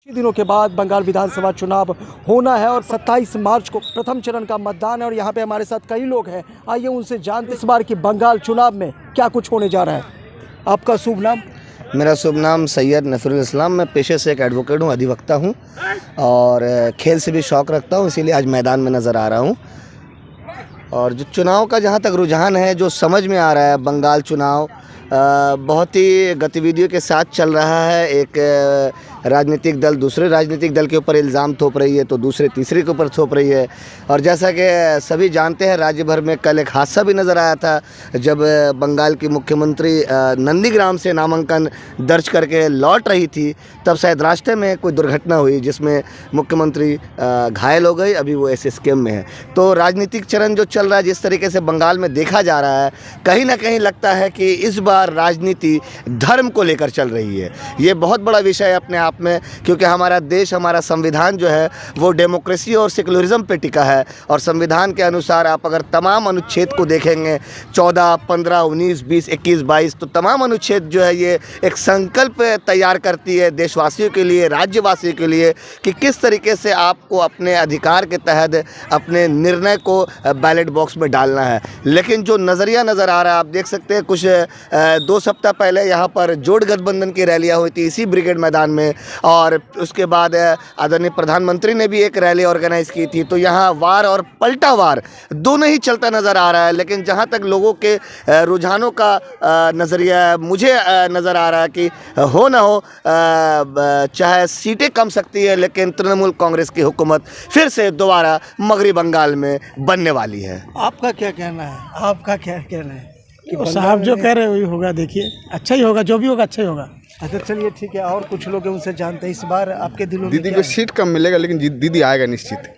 दिनों के बाद बंगाल विधानसभा चुनाव होना है और 27 मार्च को प्रथम चरण का मतदान है और यहाँ पे हमारे साथ कई लोग हैं। आइए उनसे जानते इस बार की बंगाल चुनाव में क्या कुछ होने जा रहा है। आपका शुभ नाम? मेरा शुभ नाम सैयद नफरुल इस्लाम। मैं पेशे से एक एडवोकेट हूँ, अधिवक्ता हूँ और खेल से भी शौक़ रखता हूँ, इसीलिए आज मैदान में नज़र आ रहा हूँ। और जो चुनाव का जहाँ तक रुझान है, जो समझ में आ रहा है, बंगाल चुनाव बहुत ही गतिविधियों के साथ चल रहा है। एक राजनीतिक दल दूसरे राजनीतिक दल के ऊपर इल्ज़ाम थोप रही है, तो दूसरे तीसरे के ऊपर थोप रही है। और जैसा कि सभी जानते हैं, राज्य भर में कल एक हादसा भी नज़र आया था, जब बंगाल की मुख्यमंत्री नंदीग्राम से नामांकन दर्ज करके लौट रही थी, तब शायद रास्ते में कोई दुर्घटना हुई जिसमें मुख्यमंत्री घायल हो गई। अभी वो SSKM में है। तो राजनीतिक चरण जो चल रहा है, जिस तरीके से बंगाल में देखा जा रहा है, कहीं ना कहीं लगता है कि इस बार राजनीति धर्म को लेकर चल रही है। ये बहुत बड़ा विषय है अपने आप में, क्योंकि हमारा देश, हमारा संविधान जो है वो डेमोक्रेसी और सेकुलरिज्म पे टिका है। और संविधान के अनुसार आप अगर तमाम अनुच्छेद को देखेंगे, 14, 15, 19, 20, 21, 22, तो तमाम अनुच्छेद जो है ये एक संकल्प तैयार करती है देशवासियों के लिए, राज्यवासियों के लिए, कि किस तरीके से आपको अपने अधिकार के तहत अपने निर्णय को बैलेट बॉक्स में डालना है। लेकिन जो नज़रिया नज़र आ रहा है, आप देख सकते हैं, कुछ 2 सप्ताह पहले यहाँ पर जोड़ गठबंधन की रैलियाँ हुई थी इसी ब्रिगेड मैदान में, और उसके बाद आदरणीय प्रधानमंत्री ने भी एक रैली ऑर्गेनाइज़ की थी। तो यहाँ वार और पलटा वार दोनों ही चलता नज़र आ रहा है। लेकिन जहाँ तक लोगों के रुझानों का नज़रिया है, मुझे नज़र आ रहा है कि हो ना हो, चाहे सीटें कम सकती है, लेकिन तृणमूल कांग्रेस की हुकूमत फिर से दोबारा मगरी बंगाल में बनने वाली है। आपका क्या कहना है? आपका क्या कहना है? कि साहब जो कह रहे हैं वही होगा। देखिए, अच्छा ही होगा, जो भी होगा अच्छा ही होगा। अच्छा, चलिए ठीक है। और कुछ लोग हैं, उनसे जानते हैं इस बार आपके दिलों में दीदी को सीट कम मिलेगा, लेकिन दीदी आएगा निश्चित।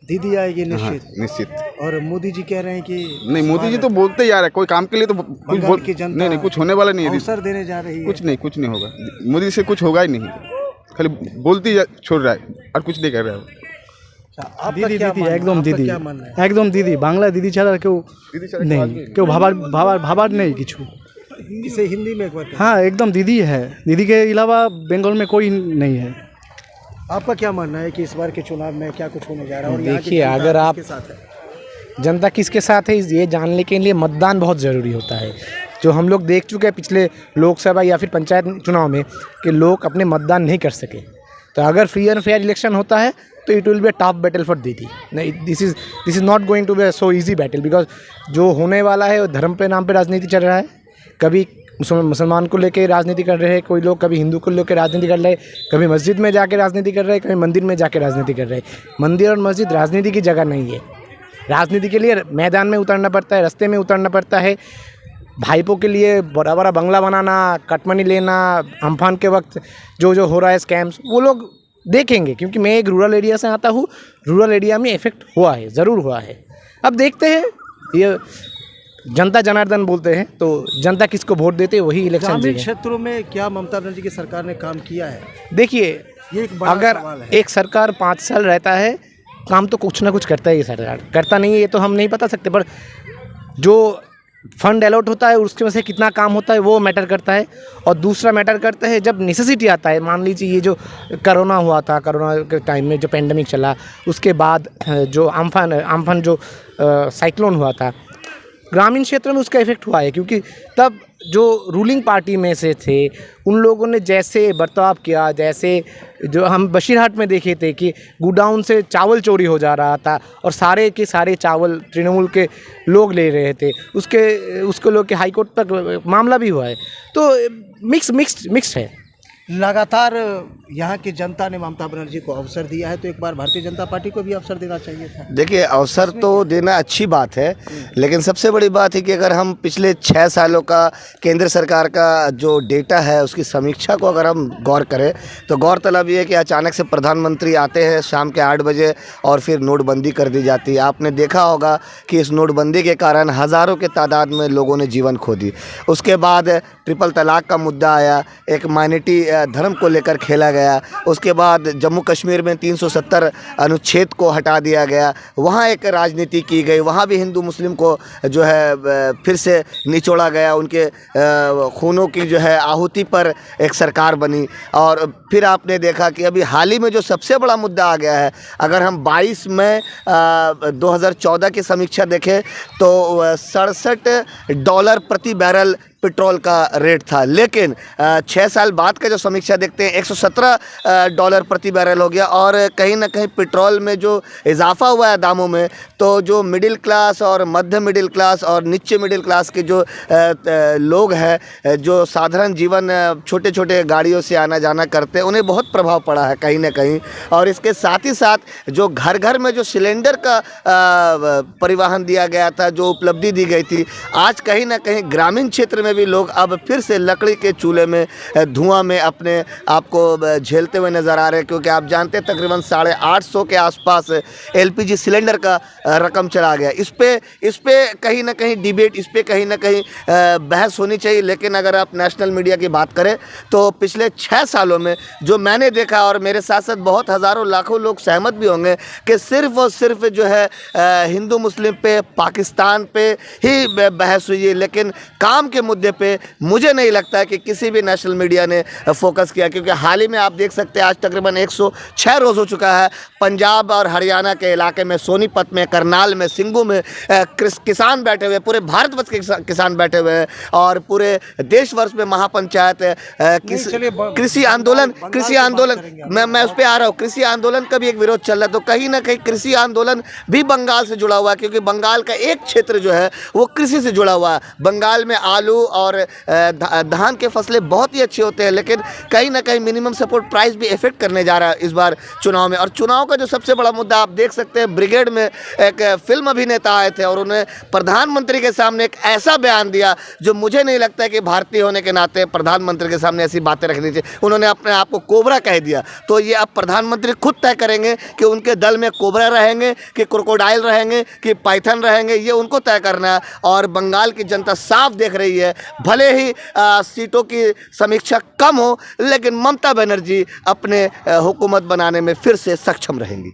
दीदी आएगी निश्चित? हाँ, निश्चित। और मोदी जी कह रहे हैं कि नहीं, मोदी जी तो बोलते ही आ रहे हैं, कोई काम के लिए तो कुछ नहीं, कुछ होने वाला नहीं है। अवसर देने जा रही है। कुछ नहीं होगा। मोदी से कुछ होगा ही नहीं, खाली बोलती छोड़ रहा है और कुछ नहीं कर रहा है। दीदी एकदम दीदी, একদম দিদি, বাংলা দিদি ছাড়া কেউ নেই, কেউ ভাবার নেই কিছু। इसे हिंदी में एक बार हाँ, एकदम दीदी है। दीदी के अलावा बंगाल में कोई नहीं है। आपका क्या मानना है कि इस बार के चुनाव में क्या कुछ होने जा रहा है? और देखिए, अगर आप जनता किसके साथ है ये जानने के लिए मतदान बहुत ज़रूरी होता है। जो हम लोग देख चुके हैं पिछले लोकसभा या फिर पंचायत चुनाव में कि लोग अपने मतदान नहीं कर सके। तो अगर फ्री एंड फेयर इलेक्शन होता है तो it will be a tough battle for Didi. नहीं, this is not going to be so easy battle, because जो होने वाला है वो धर्म पे नाम पे राजनीति चल रहा है। कभी मुसलमान को लेके राजनीति कर रहे हैं कोई लोग, कभी हिंदू को लेकर राजनीति कर रहे हैं, कभी मस्जिद में जाके राजनीति कर रहे हैं, कभी मंदिर में जाके राजनीति कर रहे हैं। मंदिर और मस्जिद राजनीति की जगह नहीं है। राजनीति के लिए मैदान में उतरना पड़ता है, रास्ते में उतरना पड़ता है। भाईपों के लिए बड़ा बड़ा बंगला बनाना, कटमनी लेना, अम्फान के वक्त जो हो रहा है स्कैम्स, वो लोग देखेंगे। क्योंकि मैं एक रूरल एरिया से आता हूँ, रूरल एरिया में इफेक्ट हुआ है, ज़रूर हुआ है। अब देखते हैं, ये जनता जनार्दन बोलते हैं, तो जनता किसको वोट देते हैं वही इलेक्शन। ग्रामीण क्षेत्रों में क्या ममता बनर्जी की सरकार ने काम किया है? देखिए, ये एक बड़ा अगर सवाल है। एक सरकार 5 साल रहता है, काम तो कुछ ना कुछ करता है। ये सरकार करता नहीं है ये तो हम नहीं बता सकते, पर जो फंड अलॉट होता है उसके वजह से कितना काम होता है वो मैटर करता है। और दूसरा मैटर करता है जब नेसेसिटी आता है। मान लीजिए ये जो कोरोना हुआ था, कोरोना के टाइम में जो पेंडेमिक चला, उसके बाद जो अम्फान जो साइक्लोन हुआ था, ग्रामीण क्षेत्र में उसका इफेक्ट हुआ है। क्योंकि तब जो रूलिंग पार्टी में से थे उन लोगों ने जैसे बर्ताव किया, जैसे जो हम बशीरहाट में देखे थे कि गोडाउन से चावल चोरी हो जा रहा था और सारे के सारे चावल तृणमूल के लोग ले रहे थे, उसको लोग के हाईकोर्ट तक मामला भी हुआ है। तो मिक्स्ड है। लगातार यहाँ की जनता ने ममता बनर्जी को अवसर दिया है, तो एक बार भारतीय जनता पार्टी को भी अवसर देना चाहिए था। देखिए, अवसर तो देना अच्छी बात है, लेकिन सबसे बड़ी बात है कि अगर हम पिछले 6 सालों का केंद्र सरकार का जो डेटा है उसकी समीक्षा को अगर हम गौर करें, तो गौरतलब ये है कि अचानक से प्रधानमंत्री आते हैं शाम के 8 बजे और फिर नोटबंदी कर दी जाती है। आपने देखा होगा कि इस नोटबंदी के कारण हज़ारों के तादाद में लोगों ने जीवन खो दी। उसके बाद ट्रिपल तलाक का मुद्दा आया, एक माइनॉरिटी धर्म को लेकर खेला गया। उसके बाद जम्मू कश्मीर में 370 अनुच्छेद को हटा दिया गया, वहाँ एक राजनीति की गई, वहाँ भी हिंदू मुस्लिम को जो है फिर से निचोड़ा गया, उनके खूनों की जो है आहुति पर एक सरकार बनी। और फिर आपने देखा कि अभी हाल ही में जो सबसे बड़ा मुद्दा आ गया है, अगर हम 22 मई 2014 की समीक्षा देखें तो $67 प्रति बैरल पेट्रोल का रेट था, लेकिन 6 साल बाद का जो समीक्षा देखते हैं $117 प्रति बैरल हो गया। और कहीं ना कहीं पेट्रोल में जो इजाफा हुआ है दामों में, तो जो मिडिल क्लास और मध्य मिडिल क्लास और नीचे मिडिल क्लास के जो लोग हैं, जो साधारण जीवन छोटे छोटे गाड़ियों से आना जाना करते हैं, उन्हें बहुत प्रभाव पड़ा है कहीं ना कहीं। और इसके साथ ही साथ जो घर घर में जो सिलेंडर का परिवहन दिया गया था, जो उपलब्धि दी गई थी, आज कहीं ना कहीं ग्रामीण क्षेत्र में भी लोग अब फिर से लकड़ी के चूल्हे में धुआं में अपने आप को झेलते हुए नज़र आ रहे हैं। क्योंकि आप जानते हैं तकरीबन 850 के आसपास LPG सिलेंडर का रकम चला गया। इस पे कहीं ना कहीं डिबेट, इस पे कहीं ना कहीं बहस होनी चाहिए। लेकिन अगर आप नेशनल मीडिया की बात करें तो पिछले 6 सालों में जो मैंने देखा, और मेरे साथ साथ बहुत हज़ारों लाखों लोग सहमत भी होंगे, कि सिर्फ और सिर्फ जो है हिंदू मुस्लिम पे, पाकिस्तान पे ही बहस हुई है। लेकिन काम के मुद्दे पे मुझे नहीं लगता है कि किसी भी नेशनल मीडिया ने फोकस किया। क्योंकि हाल ही में आप देख सकते हैं आज तकरीबन 106 रोज़ हो चुका है, पंजाब और हरियाणा के इलाके में, सोनीपत में, करनाल में, सिंगू में किसान बैठे हुए, पूरे भारतवर्ष के किसान बैठे हुए हैं। और पूरे देश वर्ष में महापंचायत कृषि आंदोलन मैं उस पर आ रहा हूँ। कृषि आंदोलन का भी एक विरोध चल रहा है। तो कहीं ना कहीं कृषि आंदोलन भी बंगाल से जुड़ा हुआ है, क्योंकि बंगाल का एक क्षेत्र जो है वो कृषि से जुड़ा हुआ है। बंगाल में आलू और धान के फसलें बहुत ही अच्छे होते हैं, लेकिन कहीं ना कहीं मिनिमम सपोर्ट प्राइस भी इफेक्ट करने जा रहा है इस बार चुनाव में। और चुनाव का जो सबसे बड़ा मुद्दा आप देख सकते हैं, ब्रिगेड में एक फिल्म अभिनेता आए थे और उन्हें प्रधानमंत्री के सामने एक ऐसा बयान दिया जो मुझे नहीं लगता है कि भारतीय होने के नाते प्रधानमंत्री के सामने ऐसी बातें रखनी चाहिए। उन्होंने अपने आप को कोबरा कह दिया। तो ये अब प्रधानमंत्री खुद तय करेंगे कि उनके दल में कोबरा रहेंगे, कि क्रोकोडाइल रहेंगे, कि पाइथन रहेंगे, ये उनको तय करना है। और बंगाल की जनता साफ देख रही है, भले ही सीटों की समीक्षा कम हो, लेकिन ममता बनर्जी अपने हुकूमत बनाने में फिर से सक्षम रहेंगी।